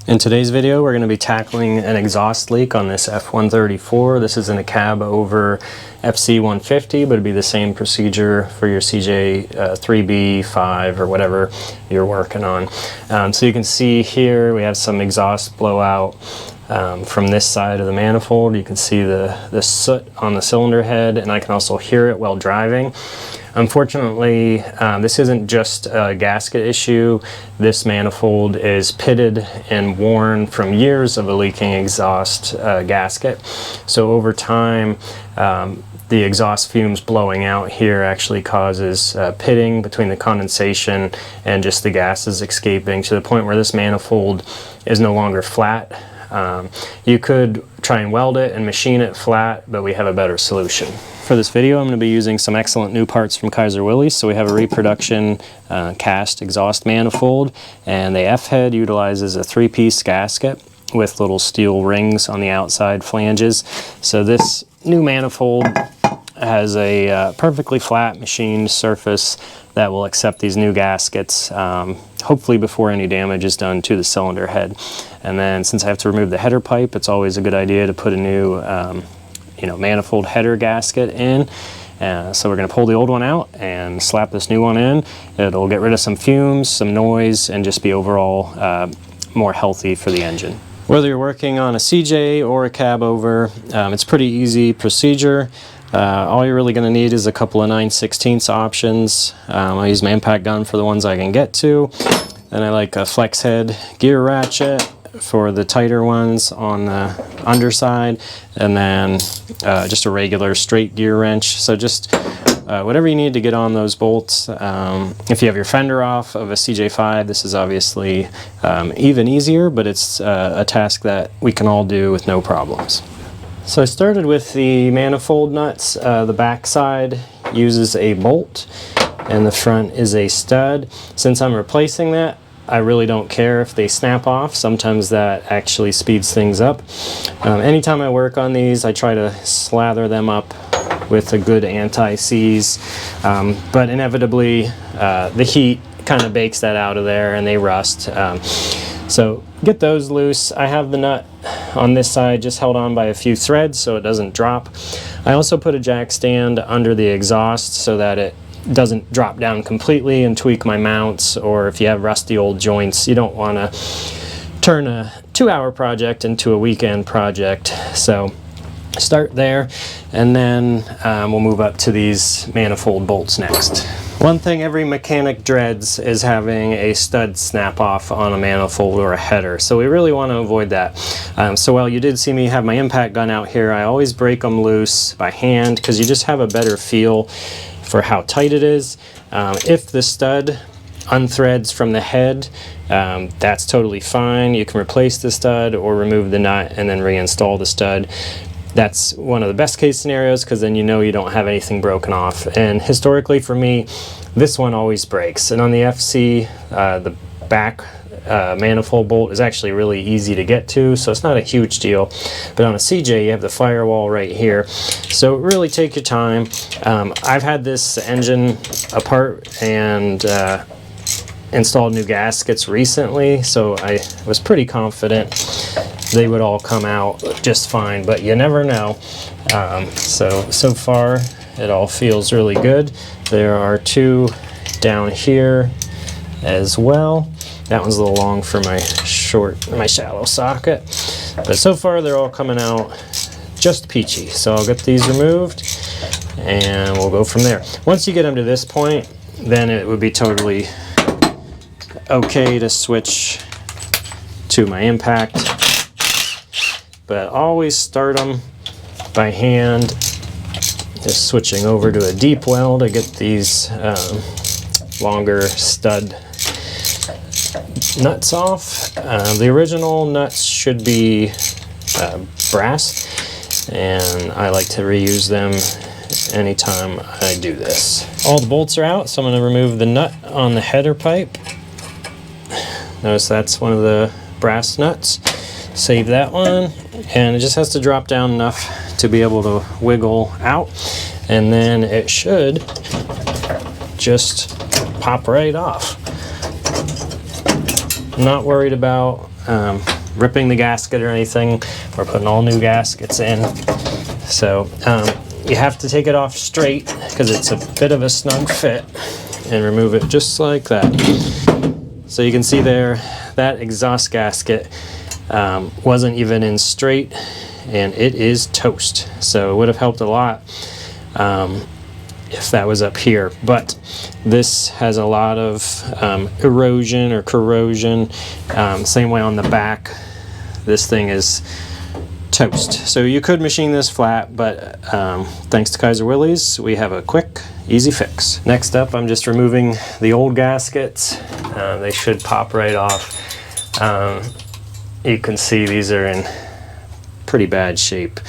In today's video, we're going to be tackling an exhaust leak on this F134. This is in a cab over FC150, but it'd be the same procedure for your CJ 3B, 5, or whatever you're working on. So you can see here we have some exhaust blowout from this side of the manifold. You can see the soot on the cylinder head, and I can also hear it while driving. Unfortunately, this isn't just a gasket issue. This manifold is pitted and worn from years of a leaking exhaust gasket. So over time, the exhaust fumes blowing out here actually causes pitting between the condensation and just the gases escaping to the point where this manifold is no longer flat. You could try and weld it and machine it flat, but we have a better solution. For this video, I'm going to be using some excellent new parts from Kaiser Willys. So we have a reproduction cast exhaust manifold, and the F-head utilizes a 3-piece gasket with little steel rings on the outside flanges. So this new manifold has a perfectly flat machined surface that will accept these new gaskets, hopefully before any damage is done to the cylinder head. And then since I have to remove the header pipe, it's always a good idea to put a new manifold header gasket in. So we're going to pull the old one out and slap this new one in. It'll get rid of some fumes, some noise, and just be overall more healthy for the engine. Whether you're working on a CJ or a cab over, it's a pretty easy procedure. All you're really going to need is a couple of 9/16 options. I use my impact gun for the ones I can get to. Then I like a flex head gear ratchet for the tighter ones on the underside, and then just a regular straight gear wrench. So just whatever you need to get on those bolts. If you have your fender off of a CJ5, this is obviously even easier, but it's a task that we can all do with no problems. So I started with the manifold nuts. The back side uses a bolt and the front is a stud. Since I'm replacing that, I really don't care if they snap off. Sometimes that actually speeds things up. Anytime I work on these, I try to slather them up with a good anti-seize, but inevitably the heat kind of bakes that out of there and they rust. So get those loose. I have the nut on this side just held on by a few threads so it doesn't drop. I also put a jack stand under the exhaust so that it doesn't drop down completely and tweak my mounts, or if you have rusty old joints, you don't want to turn a 2-hour project into a weekend project. So start there, and then we'll move up to these manifold bolts next. One thing every mechanic dreads is having a stud snap off on a manifold or a header, so we really want to avoid that. So while you did see me have my impact gun out here, I always break them loose by hand because you just have a better feel for how tight it is. If the stud unthreads from the head, that's totally fine. You can replace the stud or remove the nut and then reinstall the stud. That's one of the best case scenarios because then you know you don't have anything broken off. And historically for me, this one always breaks. And on the FC, the back manifold bolt is actually really easy to get to, so it's not a huge deal. But on a CJ, you have the firewall right here, so really take your time. I've had this engine apart and installed new gaskets recently, so I was pretty confident they would all come out just fine, but you never know. So far it all feels really good. There are two down here as well. That one's a little long for my shallow socket, but so far they're all coming out just peachy. So I'll get these removed and we'll go from there. Once you get them to this point, then it would be totally okay to switch to my impact, but always start them by hand, just switching over to a deep weld to get these longer stud nuts off. The original nuts should be brass, and I like to reuse them anytime I do this. All the bolts are out, so I'm going to remove the nut on the header pipe. Notice that's one of the brass nuts. Save that one, and it just has to drop down enough to be able to wiggle out, and then it should just pop right off. I'm not worried about ripping the gasket or anything. We're putting all new gaskets in. So you have to take it off straight because it's a bit of a snug fit, and remove it just like that. So you can see there, that exhaust gasket wasn't even in straight, and it is toast. So it would have helped a lot if that was up here, but this has a lot of erosion or corrosion. Same way on the back, this thing is toast. So you could machine this flat, but thanks to Kaiser Willys, we have a quick, easy fix. Next up, I'm just removing the old gaskets. They should pop right off. You can see these are in pretty bad shape.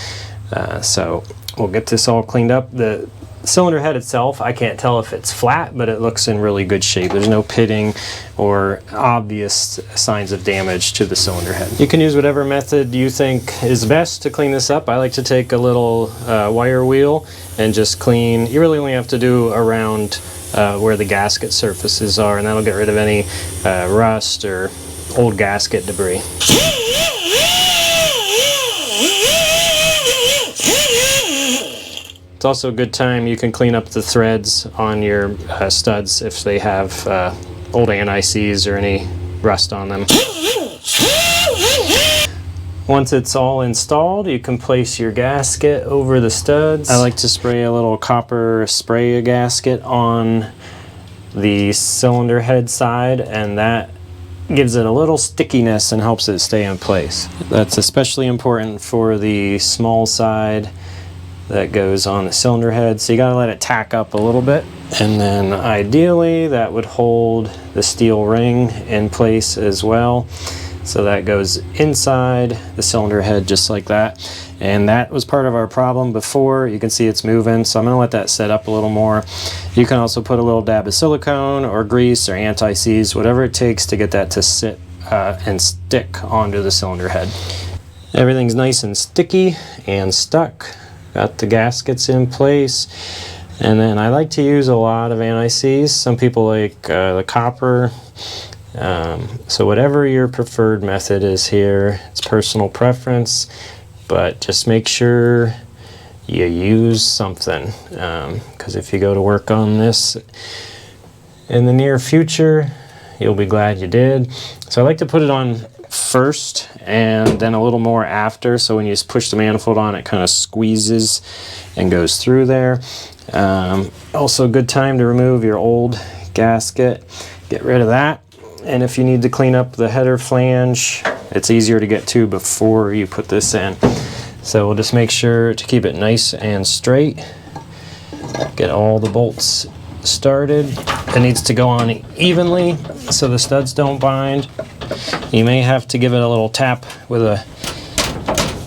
So we'll get this all cleaned up. The cylinder head itself, I can't tell if it's flat, but it looks in really good shape. There's no pitting or obvious signs of damage to the cylinder head. You can use whatever method you think is best to clean this up. I like to take a little wire wheel and just clean. You really only have to do around where the gasket surfaces are, and that'll get rid of any rust or old gasket debris. It's also a good time you can clean up the threads on your studs if they have old anti-seize or any rust on them. Once it's all installed, you can place your gasket over the studs. I like to spray a little copper spray gasket on the cylinder head side, and that gives it a little stickiness and helps it stay in place. That's especially important for the small side that goes on the cylinder head, so you gotta let it tack up a little bit, and then ideally that would hold the steel ring in place as well, so that goes inside the cylinder head just like that. And that was part of our problem before. You can see it's moving, so I'm gonna let that set up a little more. You can also put a little dab of silicone or grease or anti-seize, whatever it takes to get that to sit and stick onto the cylinder head. Everything's nice and sticky and stuck. Got the gaskets in place, and then I like to use a lot of anti-seize. Some people like the copper, so whatever your preferred method is here, it's personal preference, but just make sure you use something, because if you go to work on this in the near future, you'll be glad you did. So I like to put it on first and then a little more after, so when you just push the manifold on, it kind of squeezes and goes through there. Also a good time to remove your old gasket, get rid of that, and if you need to clean up the header flange, it's easier to get to before you put this in. So we'll just make sure to keep it nice and straight, get all the bolts started. It needs to go on evenly so the studs don't bind. You may have to give it a little tap with a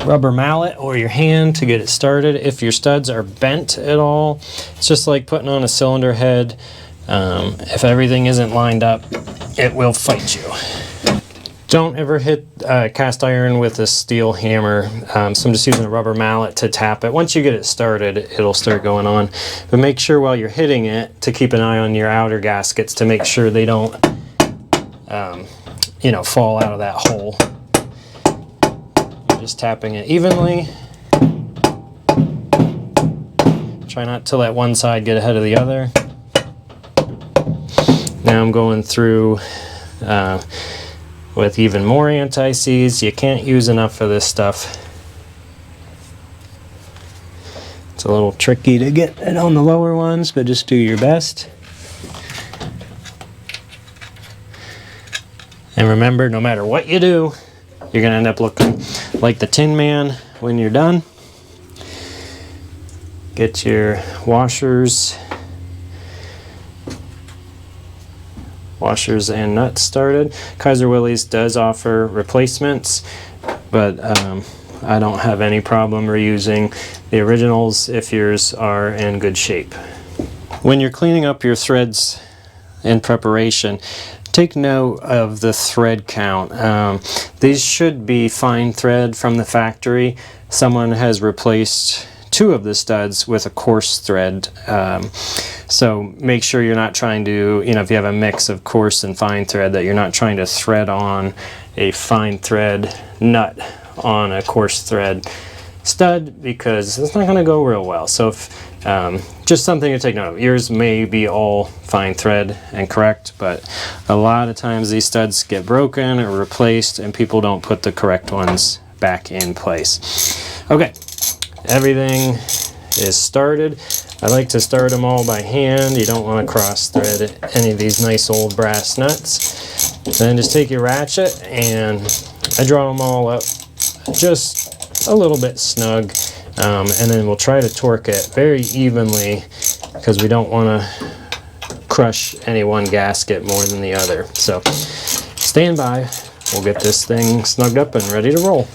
rubber mallet or your hand to get it started. If your studs are bent at all, it's just like putting on a cylinder head. If everything isn't lined up, it will fight you. Don't ever hit cast iron with a steel hammer, so I'm just using a rubber mallet to tap it. Once you get it started, it'll start going on. But make sure while you're hitting it to keep an eye on your outer gaskets to make sure they don't you know, fall out of that hole. You're just tapping it evenly. Try not to let one side get ahead of the other. Now I'm going through with even more anti-seize. You can't use enough of this stuff. It's a little tricky to get it on the lower ones, but just do your best. And remember, no matter what you do, you're gonna end up looking like the Tin Man when you're done. Get your washers and nuts started. Kaiser Willys does offer replacements, but I don't have any problem reusing the originals if yours are in good shape. When you're cleaning up your threads in preparation, take note of the thread count. These should be fine thread from the factory. Someone has replaced two of the studs with a coarse thread. So make sure you're not trying to, you know, if you have a mix of coarse and fine thread, that you're not trying to thread on a fine thread nut on a coarse thread stud, because it's not going to go real well. So if, just something to take note of. Yours may be all fine thread and correct, but a lot of times these studs get broken or replaced and people don't put the correct ones back in place. Okay, everything is started. I like to start them all by hand. You don't want to cross thread any of these nice old brass nuts. Then just take your ratchet, and I draw them all up just a little bit snug, and then we'll try to torque it very evenly, because we don't want to crush any one gasket more than the other. So stand by, we'll get this thing snugged up and ready to roll.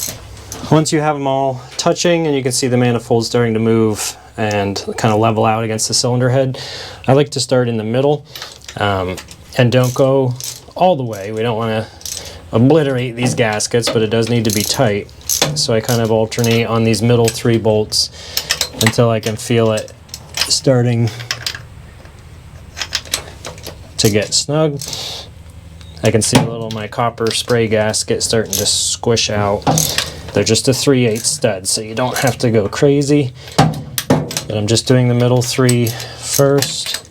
Once you have them all touching and you can see the manifold starting to move and kind of level out against the cylinder head, I like to start in the middle, and don't go all the way. We don't want to obliterate these gaskets, but it does need to be tight. So I kind of alternate on these middle 3 bolts until I can feel it starting to get snug. I can see a little of my copper spray gasket starting to squish out. They're just a 3/8 stud, so you don't have to go crazy. And I'm just doing the middle 3 first.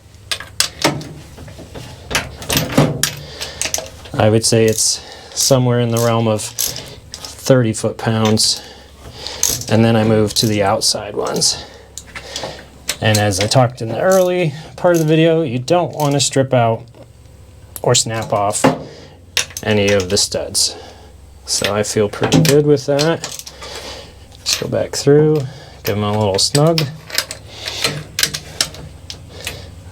I would say it's somewhere in the realm of 30 foot-pounds. And then I move to the outside ones. And as I talked in the early part of the video, you don't want to strip out or snap off any of the studs. So I feel pretty good with that. Just go back through, give them a little snug.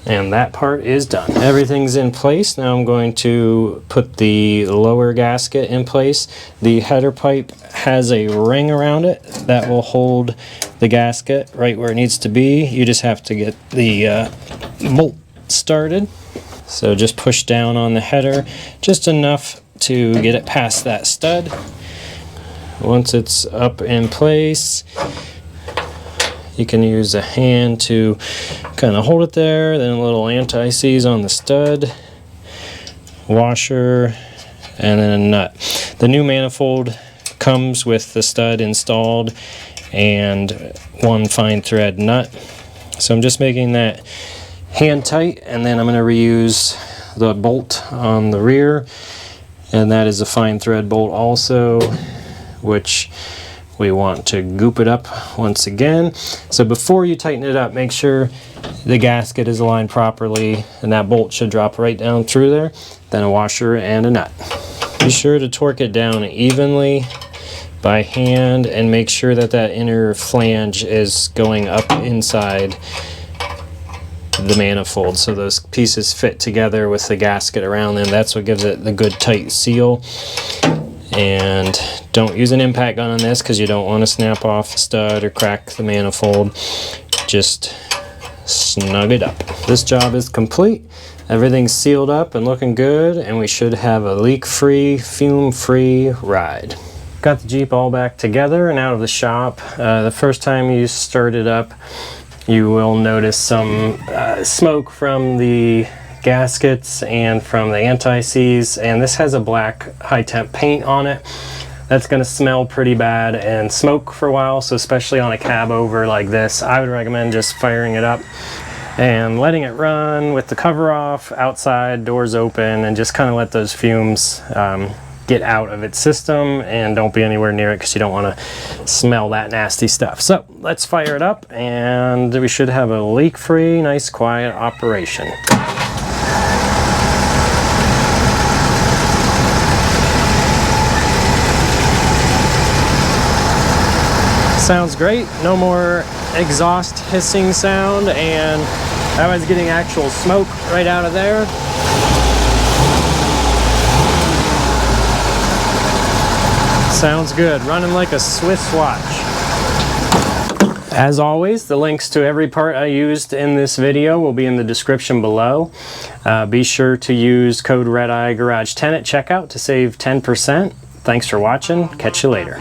And that part is done. Everything's in place. Now I'm going to put the lower gasket in place. The header pipe has a ring around it that will hold the gasket right where it needs to be. You just have to get the bolt started. So just push down on the header just enough to get it past that stud. Once it's up in place, you can use a hand to kind of hold it there, then a little anti-seize on the stud, washer, and then a nut. The new manifold comes with the stud installed and 1 fine thread nut. So I'm just making that hand tight, and then I'm going to reuse the bolt on the rear, and that is a fine thread bolt also, which we want to goop it up once again. So before you tighten it up, make sure the gasket is aligned properly, and that bolt should drop right down through there. Then a washer and a nut. Be sure to torque it down evenly by hand, and make sure that that inner flange is going up inside the manifold, so those pieces fit together with the gasket around them. That's what gives it the good tight seal. And don't use an impact gun on this, because you don't want to snap off the stud or crack the manifold. Just snug it up. This job is complete. Everything's sealed up and looking good, and we should have a leak-free, fume-free ride. Got the Jeep all back together and out of the shop. The first time you start it up, you will notice some smoke from the gaskets and from the anti-seize, and this has a black high-temp paint on it. That's going to smell pretty bad and smoke for a while, so especially on a cab over like this, I would recommend just firing it up and letting it run with the cover off, outside, doors open, and just kind of let those fumes get out of its system, and don't be anywhere near it because you don't want to smell that nasty stuff. So let's fire it up, and we should have a leak-free, nice, quiet operation. Sounds great. No more exhaust hissing sound, and I was getting actual smoke right out of there. Sounds good. Running like a Swiss watch. As always, the links to every part I used in this video will be in the description below. Be sure to use code REDEYEGARAGE10 at checkout to save 10%. Thanks for watching. Catch you later.